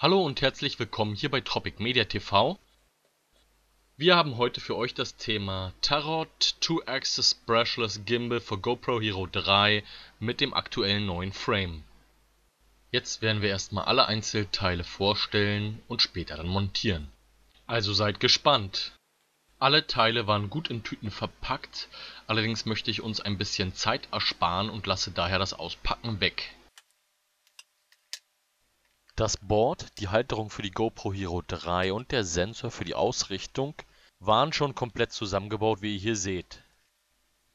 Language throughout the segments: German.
Hallo und herzlich willkommen hier bei Tropic Media TV. Wir haben heute für euch das Thema Tarot 2-Axis Brushless Gimbal für GoPro Hero 3 mit dem aktuellen neuen Frame. Jetzt werden wir erstmal alle Einzelteile vorstellen und später dann montieren. Also seid gespannt! Alle Teile waren gut in Tüten verpackt, allerdings möchte ich uns ein bisschen Zeit ersparen und lasse daher das Auspacken weg. Das Board, die Halterung für die GoPro Hero 3 und der Sensor für die Ausrichtung waren schon komplett zusammengebaut, wie ihr hier seht.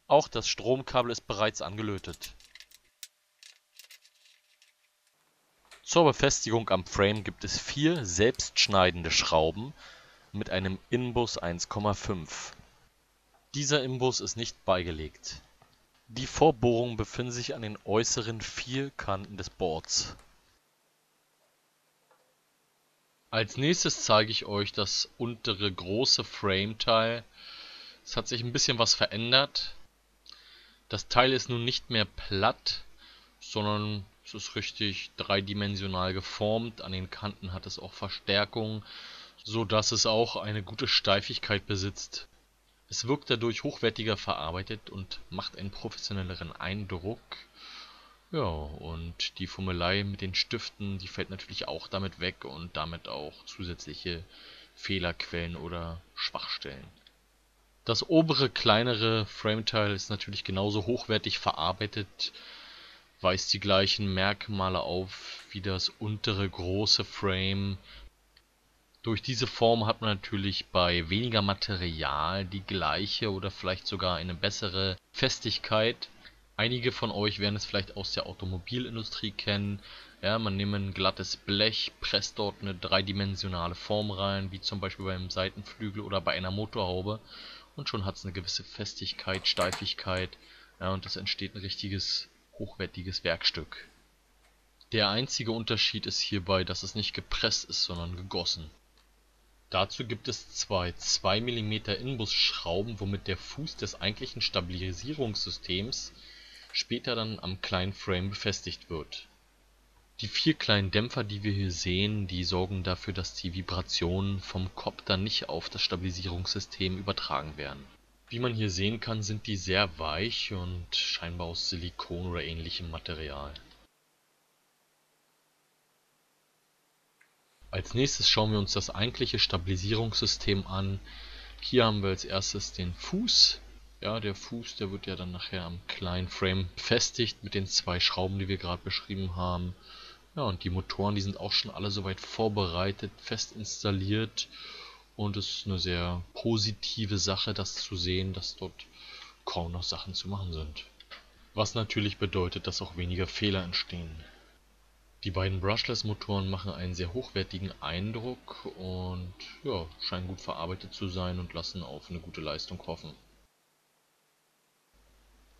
Auch das Stromkabel ist bereits angelötet. Zur Befestigung am Frame gibt es 4 selbstschneidende Schrauben mit einem Inbus 1,5. Dieser Inbus ist nicht beigelegt. Die Vorbohrungen befinden sich an den äußeren 4 Kanten des Boards. Als nächstes zeige ich euch das untere große Frame-Teil. Es hat sich ein bisschen was verändert. Das Teil ist nun nicht mehr platt, sondern es ist richtig dreidimensional geformt. An den Kanten hat es auch Verstärkung, so dass es auch eine gute Steifigkeit besitzt. Es wirkt dadurch hochwertiger verarbeitet und macht einen professionelleren Eindruck. Ja, und die Fummelei mit den Stiften, die fällt natürlich auch damit weg und damit auch zusätzliche Fehlerquellen oder Schwachstellen. Das obere kleinere Frameteil ist natürlich genauso hochwertig verarbeitet, weist die gleichen Merkmale auf wie das untere große Frame. Durch diese Form hat man natürlich bei weniger Material die gleiche oder vielleicht sogar eine bessere Festigkeit. Einige von euch werden es vielleicht aus der Automobilindustrie kennen. Ja, man nimmt ein glattes Blech, presst dort eine dreidimensionale Form rein, wie zum Beispiel beim Seitenflügel oder bei einer Motorhaube. Und schon hat es eine gewisse Festigkeit, Steifigkeit. Ja, und es entsteht ein richtiges, hochwertiges Werkstück. Der einzige Unterschied ist hierbei, dass es nicht gepresst ist, sondern gegossen. Dazu gibt es zwei 2 mm Inbusschrauben, womit der Fuß des eigentlichen Stabilisierungssystems später dann am kleinen Frame befestigt wird. Die 4 kleinen Dämpfer, die wir hier sehen, die sorgen dafür, dass die Vibrationen vom Kopter nicht auf das Stabilisierungssystem übertragen werden. Wie man hier sehen kann, sind die sehr weich und scheinbar aus Silikon oder ähnlichem Material. Als nächstes schauen wir uns das eigentliche Stabilisierungssystem an. Hier haben wir als erstes den Fuß. Ja, der Fuß, der wird ja dann nachher am kleinen Frame befestigt mit den 2 Schrauben, die wir gerade beschrieben haben. Ja, und die Motoren, die sind auch schon alle soweit vorbereitet, fest installiert. Und es ist eine sehr positive Sache, das zu sehen, dass dort kaum noch Sachen zu machen sind. Was natürlich bedeutet, dass auch weniger Fehler entstehen. Die beiden Brushless-Motoren machen einen sehr hochwertigen Eindruck und ja, scheinen gut verarbeitet zu sein und lassen auf eine gute Leistung hoffen.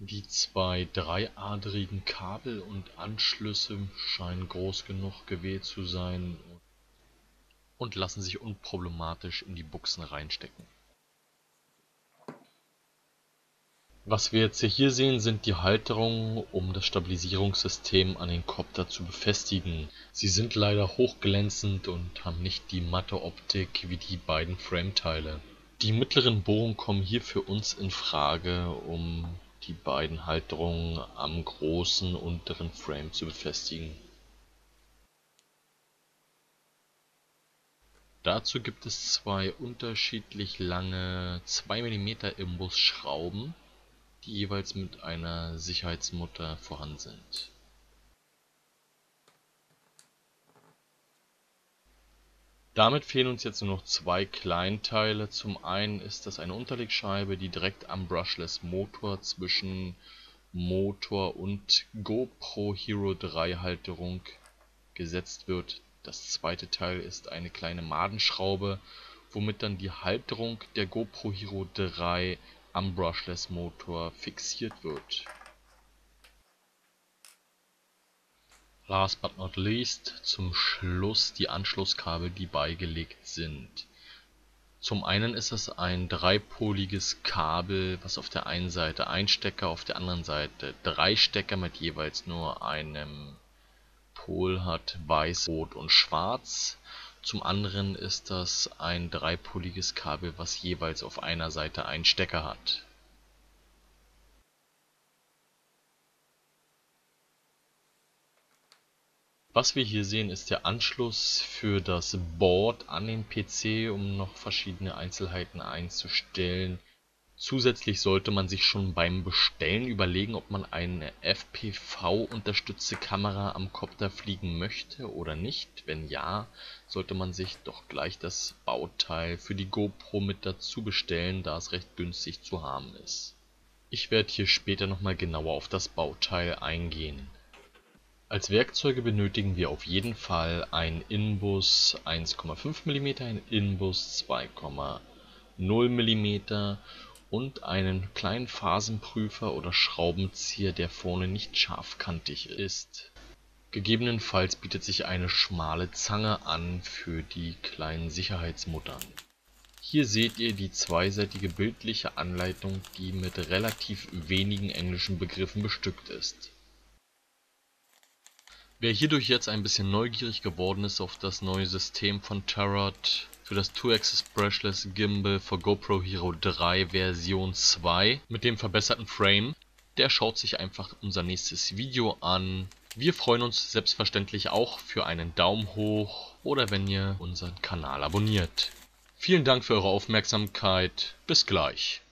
Die 2 dreiadrigen Kabel und Anschlüsse scheinen groß genug gewählt zu sein und lassen sich unproblematisch in die Buchsen reinstecken. Was wir jetzt hier sehen, sind die Halterungen, um das Stabilisierungssystem an den Kopter zu befestigen. Sie sind leider hochglänzend und haben nicht die matte Optik wie die beiden Frameteile. Die mittleren Bohrungen kommen hier für uns in Frage, um die beiden Halterungen am großen unteren Frame zu befestigen. Dazu gibt es 2 unterschiedlich lange 2 mm Imbusschrauben, die jeweils mit einer Sicherheitsmutter vorhanden sind. Damit fehlen uns jetzt nur noch 2 Kleinteile. Zum einen ist das eine Unterlegscheibe, die direkt am Brushless Motor zwischen Motor und GoPro Hero 3 Halterung gesetzt wird. Das zweite Teil ist eine kleine Madenschraube, womit dann die Halterung der GoPro Hero 3 am Brushless Motor fixiert wird. Last but not least, zum Schluss die Anschlusskabel, die beigelegt sind. Zum einen ist es ein dreipoliges Kabel, was auf der einen Seite ein Stecker, auf der anderen Seite 3 Stecker mit jeweils nur einem Pol hat weiß, rot und schwarz. Zum anderen ist das ein dreipoliges Kabel, was jeweils auf einer Seite einen Stecker hat. Was wir hier sehen, ist der Anschluss für das Board an den PC, um noch verschiedene Einzelheiten einzustellen. Zusätzlich sollte man sich schon beim Bestellen überlegen, ob man eine FPV-unterstützte Kamera am Kopter fliegen möchte oder nicht. Wenn ja, sollte man sich doch gleich das Bauteil für die GoPro mit dazu bestellen, da es recht günstig zu haben ist. Ich werde hier später nochmal genauer auf das Bauteil eingehen. Als Werkzeuge benötigen wir auf jeden Fall einen Inbus 1,5 mm, einen Inbus 2,0 mm und einen kleinen Phasenprüfer oder Schraubenzieher, der vorne nicht scharfkantig ist. Gegebenenfalls bietet sich eine schmale Zange an für die kleinen Sicherheitsmuttern. Hier seht ihr die zweiseitige bildliche Anleitung, die mit relativ wenigen englischen Begriffen bestückt ist. Wer hierdurch jetzt ein bisschen neugierig geworden ist auf das neue System von Tarot für das 2-Axis Brushless Gimbal für GoPro Hero 3 Version 2 mit dem verbesserten Frame, der schaut sich einfach unser nächstes Video an. Wir freuen uns selbstverständlich auch für einen Daumen hoch oder wenn ihr unseren Kanal abonniert. Vielen Dank für eure Aufmerksamkeit, bis gleich.